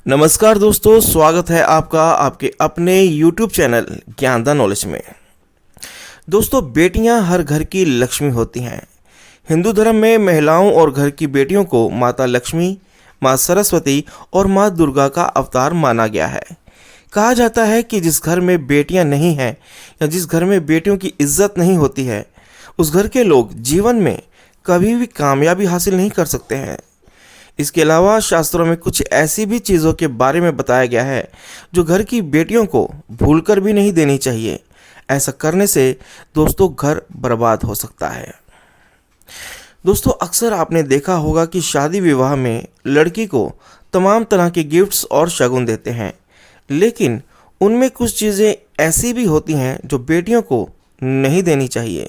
नमस्कार दोस्तों, स्वागत है आपका आपके अपने YouTube चैनल ज्ञान द नॉलेज में। दोस्तों, बेटियां हर घर की लक्ष्मी होती हैं। हिंदू धर्म में महिलाओं और घर की बेटियों को माता लक्ष्मी, माँ सरस्वती और माँ दुर्गा का अवतार माना गया है। कहा जाता है कि जिस घर में बेटियां नहीं हैं या जिस घर में बेटियों की इज्जत नहीं होती है, उस घर के लोग जीवन में कभी भी कामयाबी हासिल नहीं कर सकते हैं। इसके अलावा शास्त्रों में कुछ ऐसी भी चीज़ों के बारे में बताया गया है जो घर की बेटियों को भूलकर भी नहीं देनी चाहिए। ऐसा करने से दोस्तों घर बर्बाद हो सकता है। दोस्तों, अक्सर आपने देखा होगा कि शादी विवाह में लड़की को तमाम तरह के गिफ्ट्स और शगुन देते हैं, लेकिन उनमें कुछ चीज़ें ऐसी भी होती हैं जो बेटियों को नहीं देनी चाहिए,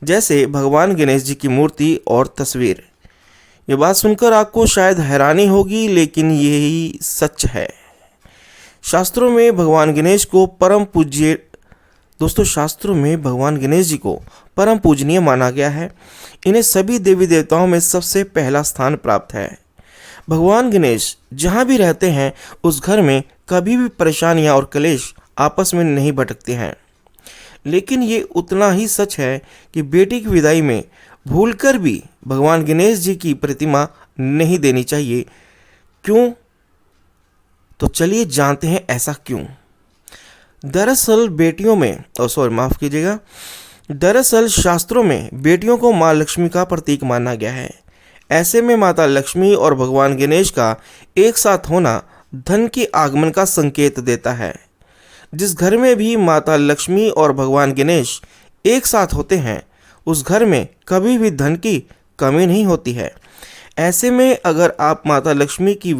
जैसे भगवान गणेश जी की मूर्ति और तस्वीर। ये बात सुनकर आपको शायद हैरानी होगी, लेकिन यही सच है। शास्त्रों में भगवान गणेश को परम पूज्य दोस्तों शास्त्रों में भगवान गणेश जी को परम पूजनीय माना गया है। इन्हें सभी देवी देवताओं में सबसे पहला स्थान प्राप्त है। भगवान गणेश जहाँ भी रहते हैं, उस घर में कभी भी परेशानियाँ और कलेश आपस में नहीं भटकते हैं। लेकिन ये उतना ही सच है कि बेटी की विदाई में भूलकर भी भगवान गणेश जी की प्रतिमा नहीं देनी चाहिए। क्यों? तो चलिए जानते हैं ऐसा क्यों। दरअसल शास्त्रों में बेटियों को माँ लक्ष्मी का प्रतीक माना गया है। ऐसे में माता लक्ष्मी और भगवान गणेश का एक साथ होना धन के आगमन का संकेत देता है। जिस घर में भी माता लक्ष्मी और भगवान गणेश एक साथ होते हैं, उस घर में कभी भी धन की कमी नहीं होती है। ऐसे में अगर आप माता लक्ष्मी की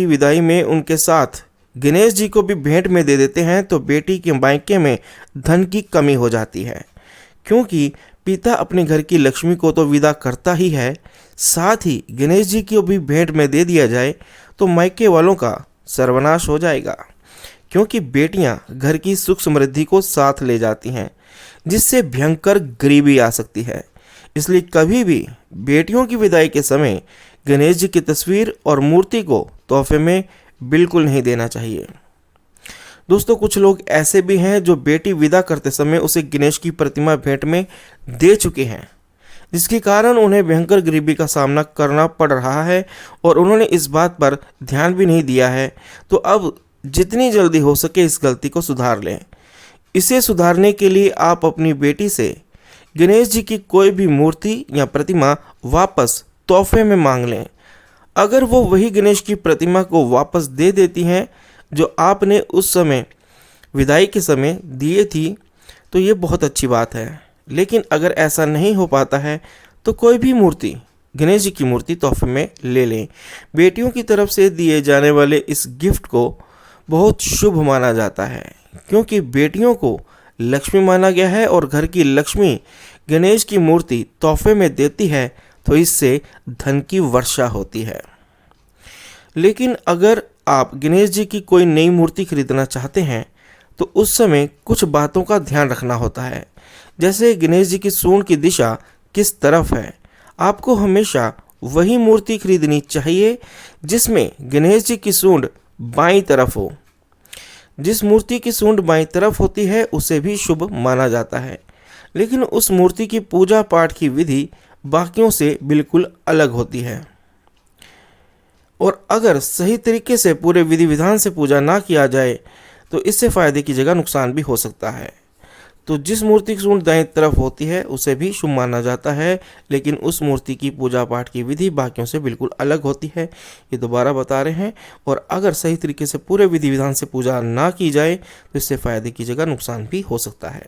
विदाई में उनके साथ गणेश जी को भी भेंट में दे देते हैं, तो बेटी के मायके में धन की कमी हो जाती है। क्योंकि पिता अपने घर की लक्ष्मी को तो विदा करता ही है, साथ ही गणेश जी को भी भेंट में दे दिया जाए तो मायके वालों का सर्वनाश हो जाएगा। क्योंकि बेटियां घर की सुख समृद्धि को साथ ले जाती हैं, जिससे भयंकर गरीबी आ सकती है। इसलिए कभी भी बेटियों की विदाई के समय गणेश जी की तस्वीर और मूर्ति को तोहफे में बिल्कुल नहीं देना चाहिए। दोस्तों, कुछ लोग ऐसे भी हैं जो बेटी विदा करते समय उसे गणेश की प्रतिमा भेंट में दे चुके हैं, जिसके कारण उन्हें भयंकर गरीबी का सामना करना पड़ रहा है और उन्होंने इस बात पर ध्यान भी नहीं दिया है। तो अब जितनी जल्दी हो सके इस गलती को सुधार लें। इसे सुधारने के लिए आप अपनी बेटी से गणेश जी की कोई भी मूर्ति या प्रतिमा वापस तोहफे में मांग लें। अगर वो वही गणेश की प्रतिमा को वापस दे देती हैं जो आपने उस समय विदाई के समय दिए थी, तो ये बहुत अच्छी बात है। लेकिन अगर ऐसा नहीं हो पाता है तो कोई भी मूर्ति, गणेश जी की मूर्ति तोहफे में ले लें। बेटियों की तरफ से दिए जाने वाले इस गिफ्ट को बहुत शुभ माना जाता है, क्योंकि बेटियों को लक्ष्मी माना गया है और घर की लक्ष्मी गणेश की मूर्ति तोहफे में देती है तो इससे धन की वर्षा होती है। लेकिन अगर आप गणेश जी की कोई नई मूर्ति खरीदना चाहते हैं तो उस समय कुछ बातों का ध्यान रखना होता है, जैसे गणेश जी की सूंड की दिशा किस तरफ है। आपको हमेशा वही मूर्ति खरीदनी चाहिए जिसमें गणेश जी की सूंड बाईं तरफ हो। जिस मूर्ति की सूंड बाईं तरफ होती है उसे भी शुभ माना जाता है, लेकिन उस मूर्ति की पूजा पाठ की विधि बाकियों से बिल्कुल अलग होती है। और अगर सही तरीके से पूरे विधि विधान से पूजा ना किया जाए तो इससे फायदे की जगह नुकसान भी हो सकता है। तो जिस मूर्ति की सूंड दाईं तरफ होती है उसे भी शुभ माना जाता है, लेकिन उस मूर्ति की पूजा पाठ की विधि बाकियों से बिल्कुल अलग होती है। ये दोबारा बता रहे हैं। और अगर सही तरीके से पूरे विधि विधान से पूजा ना की जाए तो इससे फायदे की जगह नुकसान भी हो सकता है।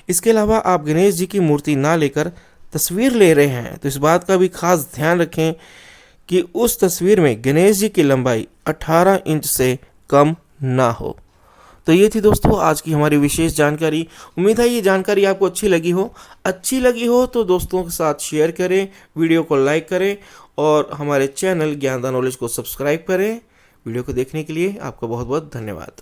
इसके अलावा आप गणेश जी की मूर्ति ना लेकर तस्वीर ले रहे हैं तो इस बात का भी खास ध्यान रखें कि उस तस्वीर में गणेश जी की लंबाई 18 इंच से कम ना हो। तो ये थी दोस्तों आज की हमारी विशेष जानकारी। उम्मीद है ये जानकारी आपको अच्छी लगी हो तो दोस्तों के साथ शेयर करें, वीडियो को लाइक करें और हमारे चैनल ज्ञान द नॉलेज को सब्सक्राइब करें। वीडियो को देखने के लिए आपका बहुत बहुत धन्यवाद।